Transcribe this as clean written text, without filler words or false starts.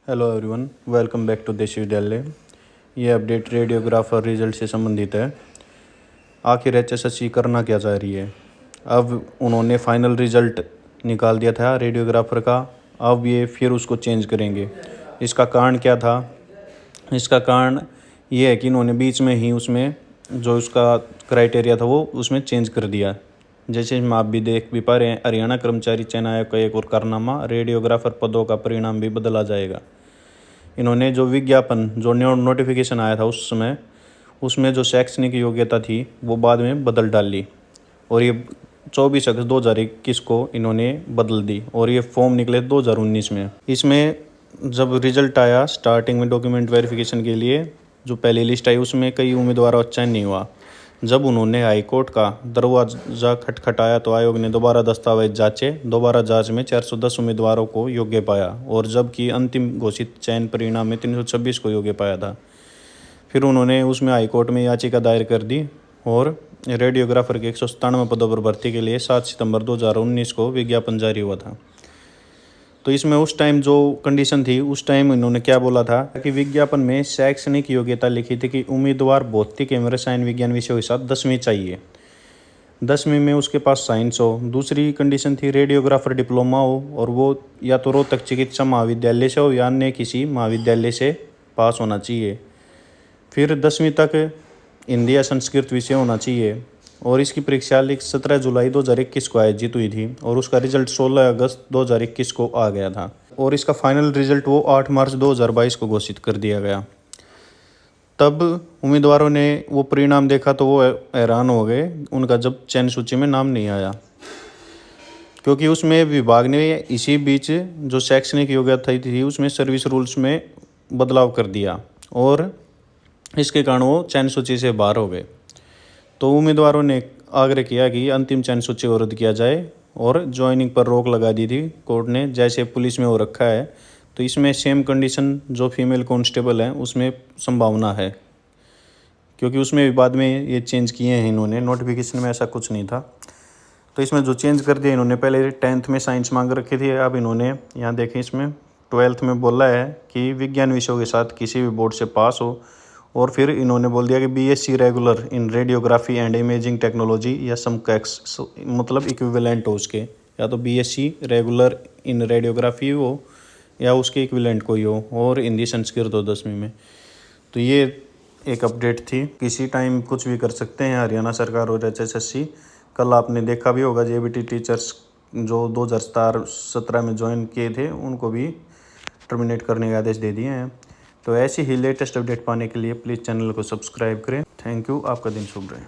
Hello everyone, welcome back to Deshi Vidyalaya. ये update radiographer result से संबंधित है। आखिर एचएसएससी करना क्या चाह रही है। अब उन्होंने फाइनल रिजल्ट निकाल दिया था रेडियोग्राफर का, अब ये फिर उसको चेंज करेंगे। इसका कारण क्या था? इसका कारण ये है कि इन्होंने बीच में ही उसमें जो उसका क्राइटेरिया था वो उसमें चेंज कर दिया। जैसे हम आप भी देख भी पा रहे हैं, हरियाणा कर्मचारी चयन आयोग का एक और कारनामा, रेडियोग्राफर पदों का परिणाम भी बदला जाएगा। इन्होंने जो विज्ञापन जो नोटिफिकेशन आया था उस समय, उसमें जो शैक्षणिक योग्यता थी वो बाद में बदल डाली और ये 24 अगस्त 2021 को इन्होंने बदल दी और ये फॉर्म निकले 2019 में। इसमें जब रिजल्ट आया स्टार्टिंग में डॉक्यूमेंट वेरिफिकेशन के लिए जो पहली लिस्ट आई उसमें कई उम्मीदवारों का चयन नहीं हुआ। जब उन्होंने हाईकोर्ट का दरवाजा खटखटाया तो आयोग ने दोबारा दस्तावेज जांचे। दोबारा जांच में 410 उम्मीदवारों को योग्य पाया और जबकि अंतिम घोषित चयन परिणाम में 326 को योग्य पाया था। फिर उन्होंने उसमें हाईकोर्ट में याचिका दायर कर दी और रेडियोग्राफर के 197 पदों पर भर्ती के लिए 7 सितंबर 2019 को विज्ञापन जारी हुआ था। तो इसमें उस टाइम जो कंडीशन थी, उस टाइम इन्होंने क्या बोला था कि विज्ञापन में शैक्षणिक योग्यता लिखी थी कि उम्मीदवार भौतिक एवं रसायन विज्ञान विषयों के साथ 10वीं चाहिए, 10वीं में उसके पास साइंस हो। दूसरी कंडीशन थी रेडियोग्राफर डिप्लोमा हो और वो या तो रोहतक चिकित्सा महाविद्यालय से हो या अन्य किसी महाविद्यालय से पास होना चाहिए। फिर 10वीं तक हिंदी या संस्कृत विषय होना चाहिए और इसकी परीक्षा 17 जुलाई 2021 को आयोजित हुई थी और उसका रिजल्ट 16 अगस्त 2021 को आ गया था और इसका फाइनल रिजल्ट वो 8 मार्च 2022 को घोषित कर दिया गया। तब उम्मीदवारों ने वो परिणाम देखा तो वो हैरान हो गए, उनका जब चयन सूची में नाम नहीं आया, क्योंकि उसमें विभाग ने इसी बीच जो शैक्षणिक योग्यता थी उसमें सर्विस रूल्स में बदलाव कर दिया और इसके कारण वो चयन सूची से बाहर हो गए। तो उम्मीदवारों ने आग्रह किया कि अंतिम चयन सूची को रद्द किया जाए और ज्वाइनिंग पर रोक लगा दी थी कोर्ट ने, जैसे पुलिस में हो रखा है। तो इसमें सेम कंडीशन जो फीमेल कांस्टेबल है उसमें संभावना है, क्योंकि उसमें भी बाद में ये चेंज किए हैं इन्होंने, नोटिफिकेशन में ऐसा कुछ नहीं था। तो इसमें जो चेंज कर दिया इन्होंने, पहले 10th में साइंस मांग रखी थी, अब इन्होंने यहाँ देखें इसमें 12th में बोला है कि विज्ञान विषयों के साथ किसी भी बोर्ड से पास हो और फिर इन्होंने बोल दिया कि BSc regular in radiography and imaging technology या समकैक्स, मतलब इक्विवेलेंट हो उसके, या तो बीएससी रेगुलर इन रेडियोग्राफी हो या उसके इक्विवेलेंट कोई हो और हिंदी संस्कृत हो 10वीं में। तो ये एक अपडेट थी। किसी टाइम कुछ भी कर सकते हैं हरियाणा सरकार और एचएसएससी। कल आपने देखा भी होगा जेबीटी टीचर्स जो 2017 में ज्वाइन किए थे उनको भी टर्मिनेट करने के आदेश दे दिए हैं। तो ऐसी ही लेटेस्ट अपडेट पाने के लिए प्लीज़ चैनल को सब्सक्राइब करें। Thank you. आपका दिन शुभ रहे।